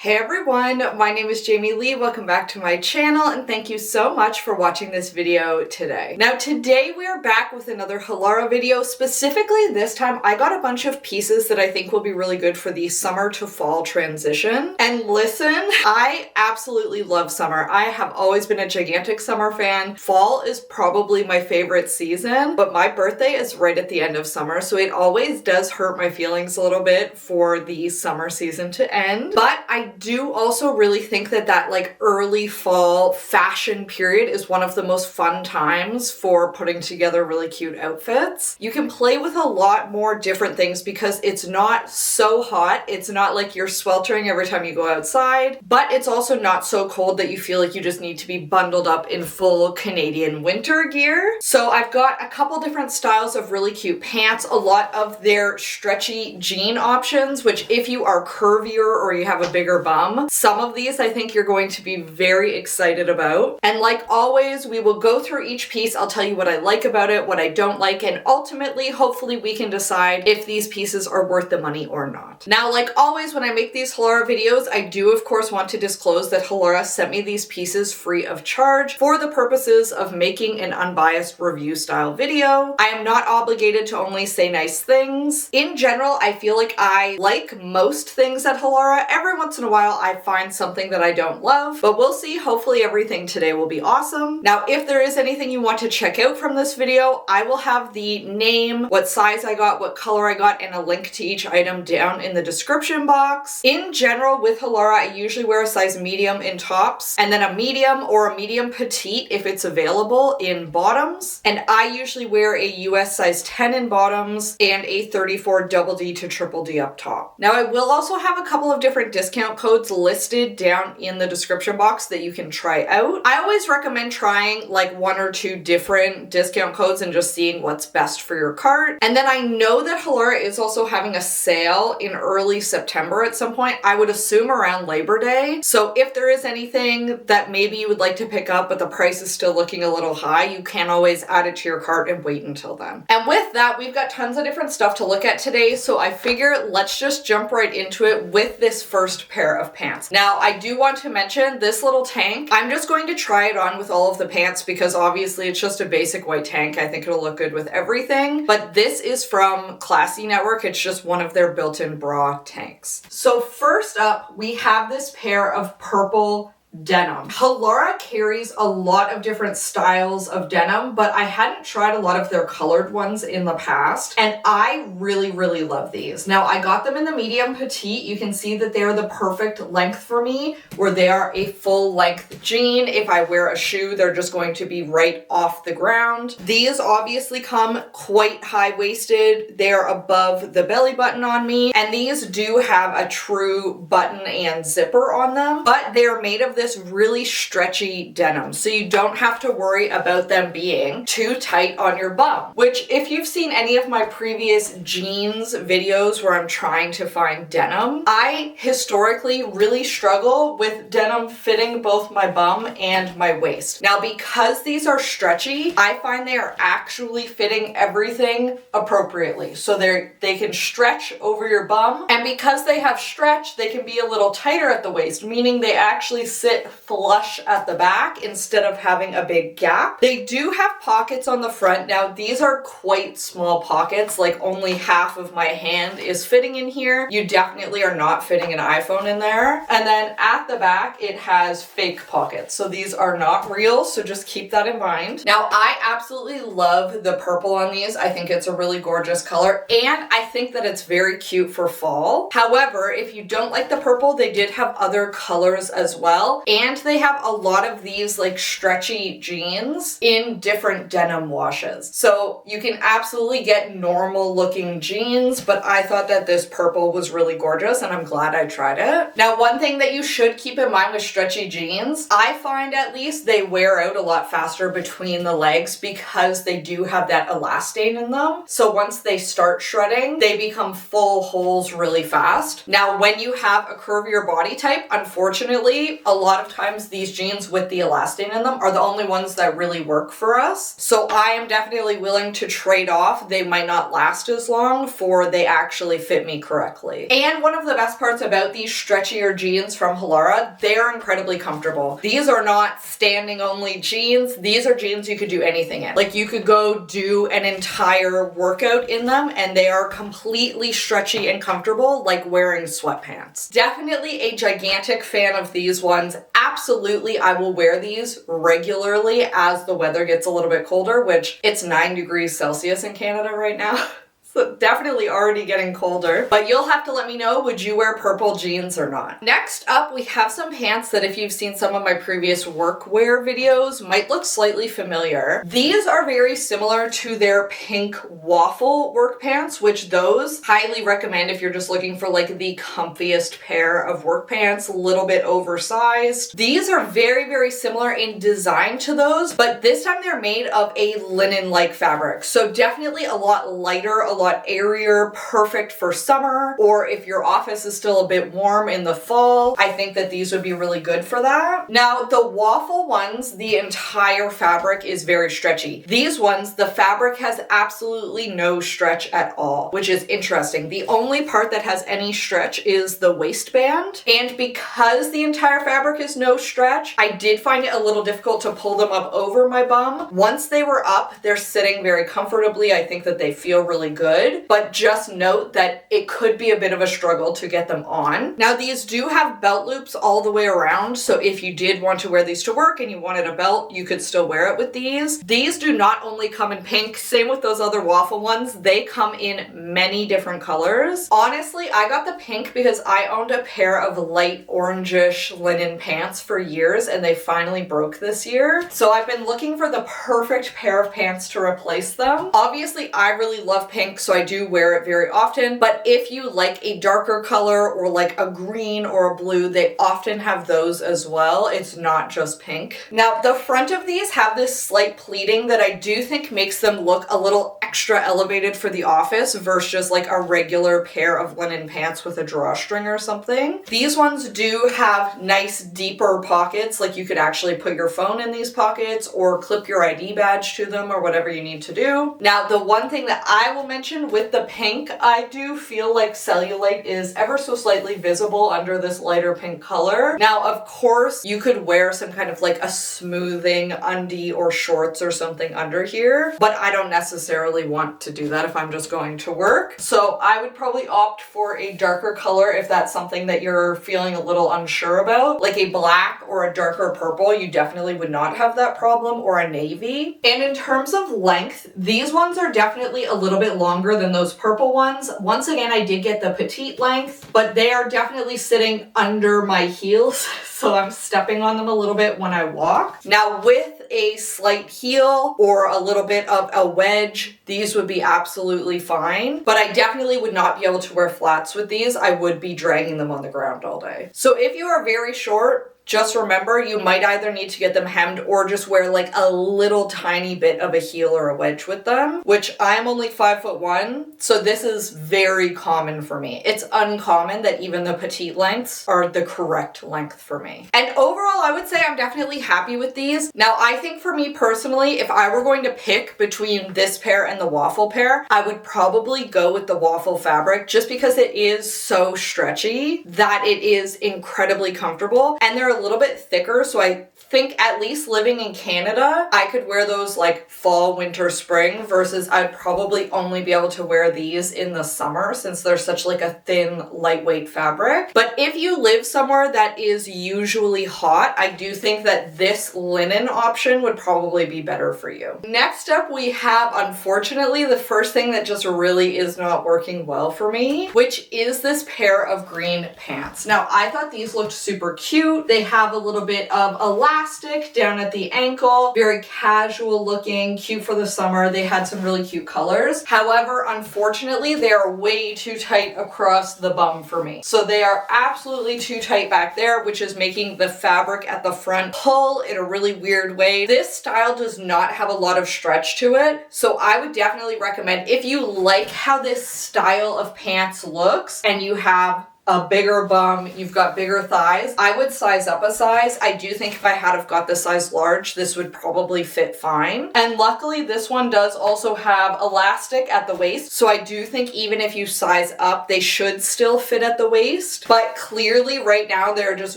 Hey everyone, my name is Jamie Lee. Welcome back to my channel and thank you so much for watching this video today. Now today we are back with another Halara video. Specifically this time I got a bunch of pieces that I think will be really good for the summer to fall transition. And listen, I absolutely love summer. I have always been a gigantic summer fan. Fall is probably my favorite season, but my birthday is right at the end of summer, so it always does hurt my feelings a little bit for the summer season to end. But I do also really think that like early fall fashion period is one of the most fun times for putting together really cute outfits. You can play with a lot more different things because it's not so hot. It's not like you're sweltering every time you go outside, but it's also not so cold that you feel like you just need to be bundled up in full Canadian winter gear. So I've got a couple different styles of really cute pants, a lot of their stretchy jean options, which if you are curvier or you have a bigger bum, some of these I think you're going to be very excited about. And like always, we will go through each piece. I'll tell you what I like about it, what I don't like, and ultimately, hopefully we can decide if these pieces are worth the money or not. Now, like always, when I make these Halara videos, I do of course want to disclose that Halara sent me these pieces free of charge for the purposes of making an unbiased review style video. I am not obligated to only say nice things. In general, I feel like I like most things at Halara. Every once in a while I find something that I don't love, but we'll see. Hopefully everything today will be awesome. Now, if there is anything you want to check out from this video, I will have the name, what size I got, what color I got, and a link to each item down in the description box. In general, with Halara, I usually wear a size medium in tops, and then a medium or a medium petite if it's available in bottoms. And I usually wear a US size 10 in bottoms and a 34 double D to triple D up top. Now, I will also have a couple of different discount codes listed down in the description box that you can try out. I always recommend trying like one or two different discount codes and just seeing what's best for your cart. And then I know that Halara is also having a sale in early September at some point. I would assume around Labor Day. So if there is anything that maybe you would like to pick up but the price is still looking a little high, you can always add it to your cart and wait until then. And with that, we've got tons of different stuff to look at today, so I figure let's just jump right into it with this first pair of pants. Now, I do want to mention this little tank. I'm just going to try it on with all of the pants because obviously it's just a basic white tank. I think it'll look good with everything, but this is from Classy Network. It's just one of their built-in bra tanks. So first up, we have this pair of purple denim. Halara carries a lot of different styles of denim, but I hadn't tried a lot of their colored ones in the past, and I really love these. Now, I got them in the medium petite. You can see that they're the perfect length for me, where they are a full length jean. If I wear a shoe, they're just going to be right off the ground. These obviously come quite high-waisted. They're above the belly button on me, and these do have a true button and zipper on them, but they're made of this really stretchy denim, so you don't have to worry about them being too tight on your bum, which if you've seen any of my previous jeans videos where I'm trying to find denim, I historically really struggle with denim fitting both my bum and my waist. Now, because these are stretchy, I find they are actually fitting everything appropriately. So they can stretch over your bum, and because they have stretch, they can be a little tighter at the waist, meaning they actually sit flush at the back instead of having a big gap. They do have pockets on the front. Now, these are quite small pockets, like only half of my hand is fitting in here. You definitely are not fitting an iPhone in there. And then at the back, it has fake pockets. So these are not real, so just keep that in mind. Now, I absolutely love the purple on these. I think it's a really gorgeous color, and I think that it's very cute for fall. However, if you don't like the purple, they did have other colors as well. And they have a lot of these like stretchy jeans in different denim washes. So you can absolutely get normal looking jeans, but I thought that this purple was really gorgeous and I'm glad I tried it. Now, one thing that you should keep in mind with stretchy jeans, I find at least they wear out a lot faster between the legs because they do have that elastane in them. So once they start shredding, they become full holes really fast. Now, when you have a curvier body type, unfortunately, a lot lot of times these jeans with the elastane in them are the only ones that really work for us. So I am definitely willing to trade off. They might not last as long for they actually fit me correctly. And one of the best parts about these stretchier jeans from Halara, they are incredibly comfortable. These are not standing only jeans. These are jeans you could do anything in. Like you could go do an entire workout in them and they are completely stretchy and comfortable, like wearing sweatpants. Definitely a gigantic fan of these ones. Absolutely, I will wear these regularly as the weather gets a little bit colder, which it's 9 degrees Celsius in Canada right now. So definitely already getting colder, but you'll have to let me know, would you wear purple jeans or not? Next up, we have some pants that if you've seen some of my previous workwear videos might look slightly familiar. These are very similar to their pink waffle work pants, which those highly recommend if you're just looking for like the comfiest pair of work pants, a little bit oversized. These are very, very similar in design to those, but this time they're made of a linen-like fabric. So definitely a lot lighter, a lot airier, perfect for summer, or if your office is still a bit warm in the fall, I think that these would be really good for that. Now, the waffle ones, the entire fabric is very stretchy. These ones, the fabric has absolutely no stretch at all, which is interesting. The only part that has any stretch is the waistband, and because the entire fabric is no stretch, I did find it a little difficult to pull them up over my bum. Once they were up, they're sitting very comfortably. I think that they feel really good, but just note that it could be a bit of a struggle to get them on. Now, these do have belt loops all the way around, so if you did want to wear these to work and you wanted a belt, you could still wear it with these. These do not only come in pink, same with those other waffle ones, they come in many different colors. Honestly, I got the pink because I owned a pair of light orangish linen pants for years and they finally broke this year. So I've been looking for the perfect pair of pants to replace them. Obviously, I really love pink, so I do wear it very often, but if you like a darker color or like a green or a blue, they often have those as well. It's not just pink. Now, the front of these have this slight pleating that I do think makes them look a little extra elevated for the office versus just like a regular pair of linen pants with a drawstring or something. These ones do have nice deeper pockets, like you could actually put your phone in these pockets or clip your ID badge to them or whatever you need to do. Now, the one thing that I will mention with the pink, I do feel like cellulite is ever so slightly visible under this lighter pink color. Now, of course, you could wear some kind of like a smoothing undie or shorts or something under here, but I don't necessarily want to do that if I'm just going to work. So I would probably opt for a darker color if that's something that you're feeling a little unsure about, like a black or a darker purple. You definitely would not have that problem, or a navy. And in terms of length, these ones are definitely a little bit longer than those purple ones. Once again, I did get the petite length, but they are definitely sitting under my heels, so I'm stepping on them a little bit when I walk. Now, with a slight heel or a little bit of a wedge, these would be absolutely fine, but I definitely would not be able to wear flats with these. I would be dragging them on the ground all day. So if you are very short, just remember, you might either need to get them hemmed or just wear like a little tiny bit of a heel or a wedge with them, which I'm only 5'1", so this is very common for me. It's uncommon that even the petite lengths are the correct length for me. And overall, I would say I'm definitely happy with these. Now, I think for me personally, if I were going to pick between this pair and the waffle pair, I would probably go with the waffle fabric just because it is so stretchy that it is incredibly comfortable, and they're a little bit thicker, so I think at least living in Canada, I could wear those like fall, winter, spring, versus I'd probably only be able to wear these in the summer since they're such like a thin, lightweight fabric. But if you live somewhere that is usually hot, I do think that this linen option would probably be better for you. Next up, we have, unfortunately, the first thing that just really is not working well for me, which is this pair of green pants. Now, I thought these looked super cute. They have a little bit of elastic down at the ankle, very casual looking, cute for the summer. They had some really cute colors. However, unfortunately, they are way too tight across the bum for me. So they are absolutely too tight back there, which is making the fabric at the front pull in a really weird way. This style does not have a lot of stretch to it, so I would definitely recommend, if you like how this style of pants looks and you have a bigger bum, you've got bigger thighs, I would size up a size. I do think if I had have got the size large, this would probably fit fine. And luckily this one does also have elastic at the waist, so I do think even if you size up, they should still fit at the waist. But clearly right now they're just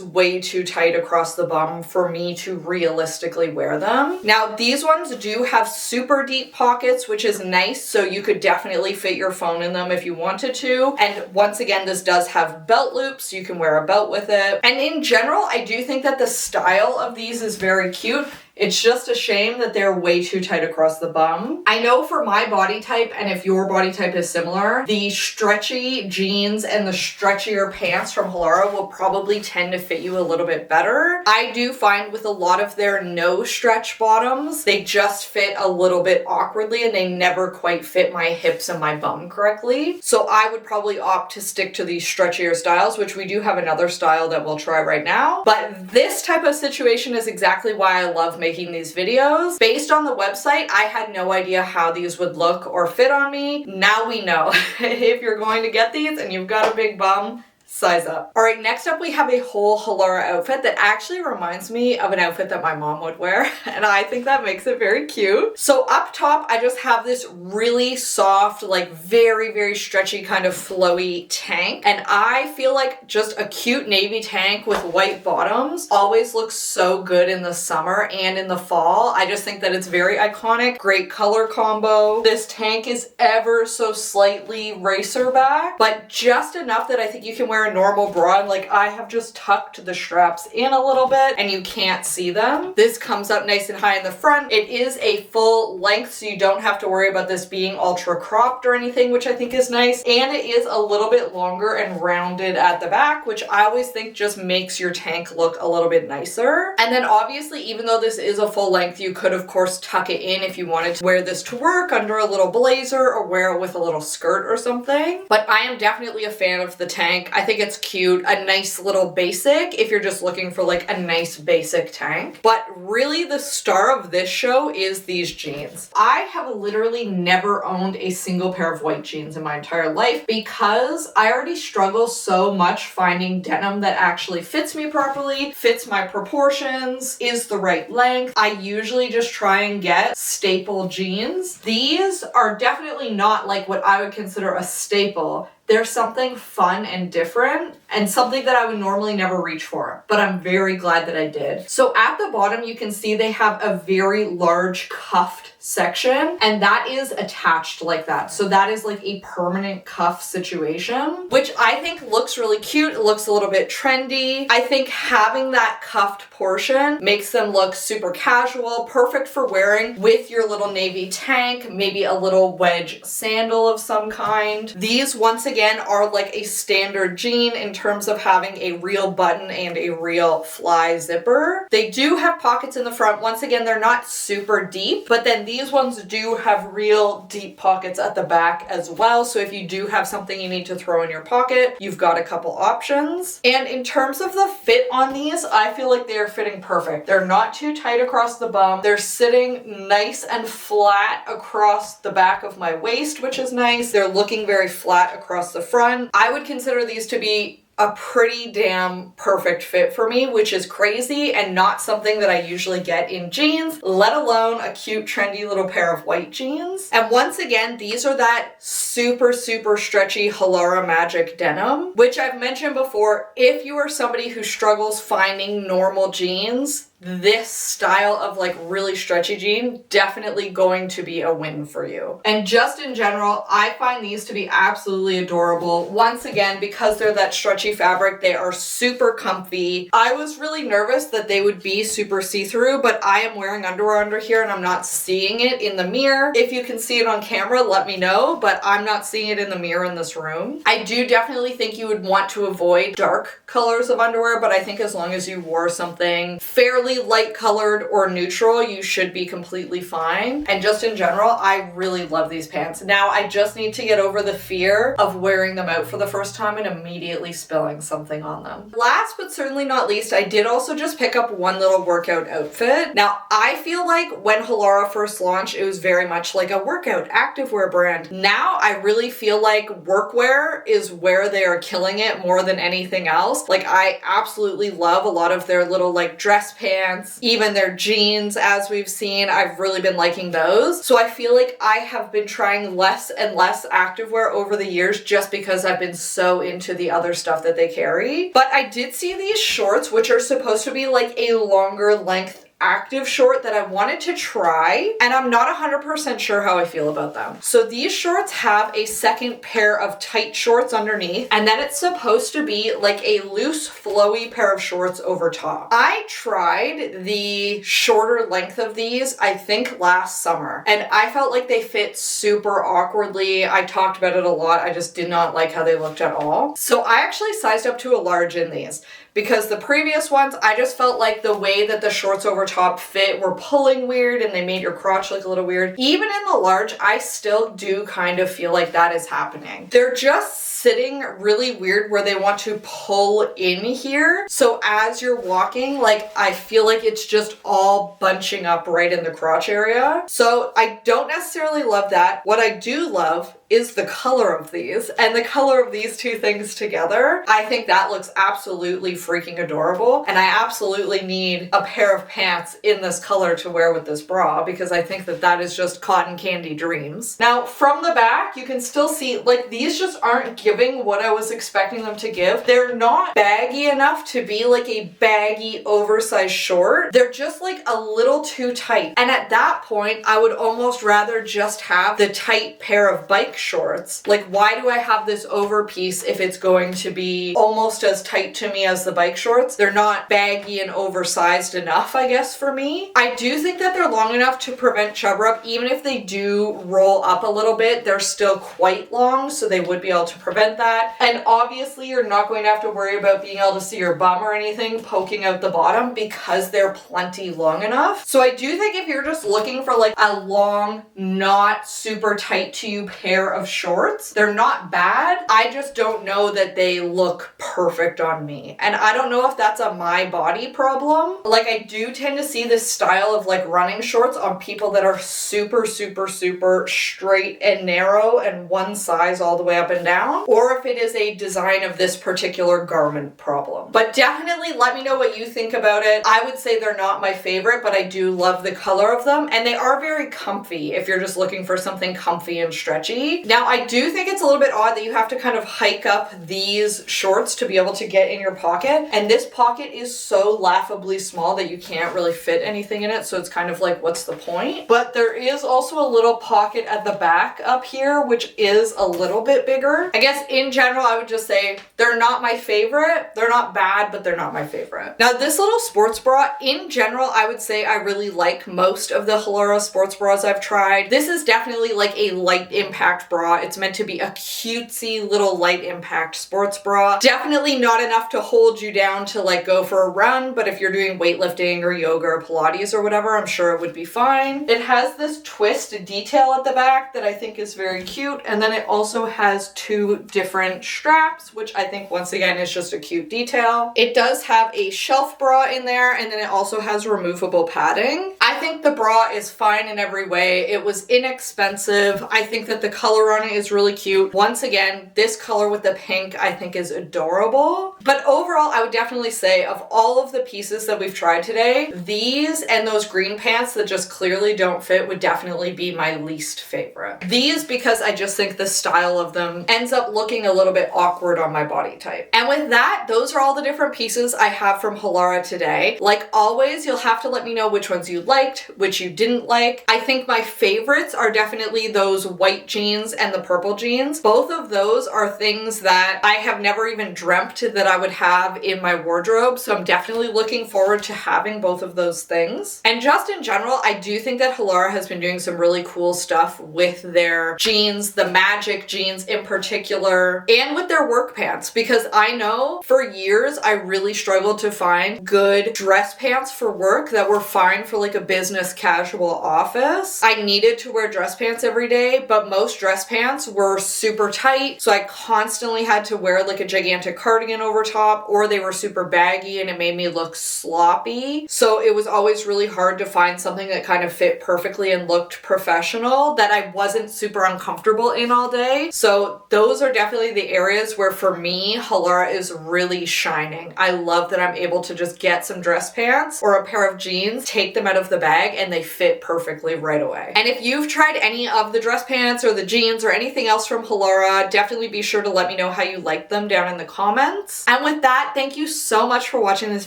way too tight across the bum for me to realistically wear them. Now these ones do have super deep pockets, which is nice, so you could definitely fit your phone in them if you wanted to. And once again, this does have belt loops, so you can wear a belt with it. And in general, I do think that the style of these is very cute. It's just a shame that they're way too tight across the bum. I know for my body type, and if your body type is similar, the stretchy jeans and the stretchier pants from Halara will probably tend to fit you a little bit better. I do find with a lot of their no stretch bottoms, they just fit a little bit awkwardly and they never quite fit my hips and my bum correctly. So I would probably opt to stick to these stretchier styles, which we do have another style that we'll try right now. But this type of situation is exactly why I love making these videos. Based on the website, I had no idea how these would look or fit on me. Now we know. If you're going to get these and you've got a big bum, size up. All right, next up we have a whole Halara outfit that actually reminds me of an outfit that my mom would wear, and I think that makes it very cute. So up top, I just have this really soft, like very, very stretchy kind of flowy tank, and I feel like just a cute navy tank with white bottoms always looks so good in the summer and in the fall. I just think that it's very iconic, great color combo. This tank is ever so slightly racer back, but just enough that I think you can wear a normal bra, and like I have just tucked the straps in a little bit and you can't see them. This comes up nice and high in the front. It is a full length, so you don't have to worry about this being ultra cropped or anything, which I think is nice. And it is a little bit longer and rounded at the back, which I always think just makes your tank look a little bit nicer. And then obviously, even though this is a full length, you could of course tuck it in if you wanted to wear this to work under a little blazer or wear it with a little skirt or something. But I am definitely a fan of the tank. I think it's cute, a nice little basic if you're just looking for like a nice basic tank. But really the star of this show is these jeans. I have literally never owned a single pair of white jeans in my entire life because I already struggle so much finding denim that actually fits me properly, fits my proportions, is the right length. I usually just try and get staple jeans. These are definitely not like what I would consider a staple. They're something fun and different and something that I would normally never reach for, but I'm very glad that I did. So at the bottom, you can see they have a very large cuffed section, and that is attached like that. So that is like a permanent cuff situation, which I think looks really cute. It looks a little bit trendy. I think having that cuffed portion makes them look super casual, perfect for wearing with your little navy tank, maybe a little wedge sandal of some kind. These, once again, are like a standard jean in terms of having a real button and a real fly zipper. They do have pockets in the front. Once again, they're not super deep, but then these ones do have real deep pockets at the back as well. So if you do have something you need to throw in your pocket, you've got a couple options. And in terms of the fit on these, I feel like they're fitting perfect. They're not too tight across the bum. They're sitting nice and flat across the back of my waist, which is nice. They're looking very flat across the front. I would consider these to be a pretty damn perfect fit for me, which is crazy and not something that I usually get in jeans, let alone a cute trendy little pair of white jeans. And once again, these are that super, super stretchy Halara Magic denim, which I've mentioned before. If you are somebody who struggles finding normal jeans, this style of like really stretchy jean definitely going to be a win for you. And just in general, I find these to be absolutely adorable. Once again, because they're that stretchy fabric, they are super comfy. I was really nervous that they would be super see-through, but I am wearing underwear under here and I'm not seeing it in the mirror. If you can see it on camera, let me know, but I'm not seeing it in the mirror in this room. I do definitely think you would want to avoid dark colors of underwear, but I think as long as you wore something fairly really light colored or neutral, you should be completely fine. And just in general, I really love these pants. Now I just need to get over the fear of wearing them out for the first time and immediately spilling something on them. Last but certainly not least, I did also just pick up one little workout outfit. Now I feel like when Halara first launched, it was very much like a workout activewear brand. Now I really feel like workwear is where they are killing it more than anything else. Like I absolutely love a lot of their little like dress pants, even their jeans as we've seen. I've really been liking those. So I feel like I have been trying less and less activewear over the years just because I've been so into the other stuff that they carry. But I did see these shorts, which are supposed to be like a longer length active short that I wanted to try, and I'm not 100% sure how I feel about them. So these shorts have a second pair of tight shorts underneath, and then it's supposed to be like a loose flowy pair of shorts over top. I tried the shorter length of these, I think last summer, and I felt like they fit super awkwardly. I talked about it a lot. I just did not like how they looked at all. So I actually sized up to a large in these, because the previous ones, I just felt like the way that the shorts over top fit were pulling weird and they made your crotch look a little weird. Even in the large, I still do kind of feel like that is happening. They're just sitting really weird where they want to pull in here. So as you're walking, like I feel like it's just all bunching up right in the crotch area. So I don't necessarily love that. What I do love is the color of these, and the color of these two things together. I think that looks absolutely freaking adorable, and I absolutely need a pair of pants in this color to wear with this bra, because I think that that is just cotton candy dreams. Now from the back, you can still see like these just aren't giving what I was expecting them to give. They're not baggy enough to be like a baggy oversized short. They're just like a little too tight, and at that point I would almost rather just have the tight pair of bike shorts. Like, why do I have this over piece if it's going to be almost as tight to me as the bike shorts? They're not baggy and oversized enough, I guess, for me. I do think that they're long enough to prevent chub rub. Even if they do roll up a little bit, they're still quite long, so they would be able to prevent that. And obviously you're not going to have to worry about being able to see your bum or anything poking out the bottom because they're plenty long enough. So I do think if you're just looking for like a long, not super tight to you pair of shorts, they're not bad. I just don't know that they look perfect on me. And I don't know if that's a my body problem. Like I do tend to see this style of like running shorts on people that are super, super, super straight and narrow and one size all the way up and down, or if it is a design of this particular garment problem. But definitely let me know what you think about it. I would say they're not my favorite, but I do love the color of them, and they are very comfy if you're just looking for something comfy and stretchy. Now, I do think it's a little bit odd that you have to kind of hike up these shorts to be able to get in your pocket, and this pocket is so laughably small that you can't really fit anything in it, so it's kind of like, what's the point? But there is also a little pocket at the back up here, which is a little bit bigger. I guess in general, I would just say they're not my favorite. They're not bad, but they're not my favorite. Now, this little sports bra, in general, I would say I really like most of the Halara sports bras I've tried. This is definitely like a light impact bra. It's meant to be a cutesy little light impact sports bra. Definitely not enough to hold you down to like go for a run, but if you're doing weightlifting or yoga or Pilates or whatever, I'm sure it would be fine. It has this twist detail at the back that I think is very cute, and then it also has two different straps, which I think once again is just a cute detail. It does have a shelf bra in there, and then it also has removable padding. I think the bra is fine in every way. It was inexpensive. I think that the color on it is really cute. Once again, this color with the pink I think is adorable. But overall, I would definitely say of all of the pieces that we've tried today, these and those green pants that just clearly don't fit would definitely be my least favorite. These, because I just think the style of them ends up looking a little bit awkward on my body type. And with that, those are all the different pieces I have from Halara today. Like always, you'll have to let me know which ones you like, liked, which you didn't like. I think my favorites are definitely those white jeans and the purple jeans. Both of those are things that I have never even dreamt that I would have in my wardrobe, so I'm definitely looking forward to having both of those things. And just in general, I do think that Halara has been doing some really cool stuff with their jeans, the Magic jeans in particular, and with their work pants, because I know for years I really struggled to find good dress pants for work that were fine for like a business casual office. I needed to wear dress pants every day, but most dress pants were super tight, so I constantly had to wear like a gigantic cardigan over top, or they were super baggy and it made me look sloppy. So it was always really hard to find something that kind of fit perfectly and looked professional that I wasn't super uncomfortable in all day. So those are definitely the areas where for me, Halara is really shining. I love that I'm able to just get some dress pants or a pair of jeans, take them out of the bag, and they fit perfectly right away. And if you've tried any of the dress pants or the jeans or anything else from Halara, definitely be sure to let me know how you like them down in the comments. And with that, thank you so much for watching this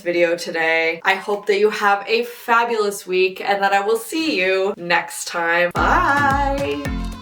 video today. I hope that you have a fabulous week and that I will see you next time. Bye!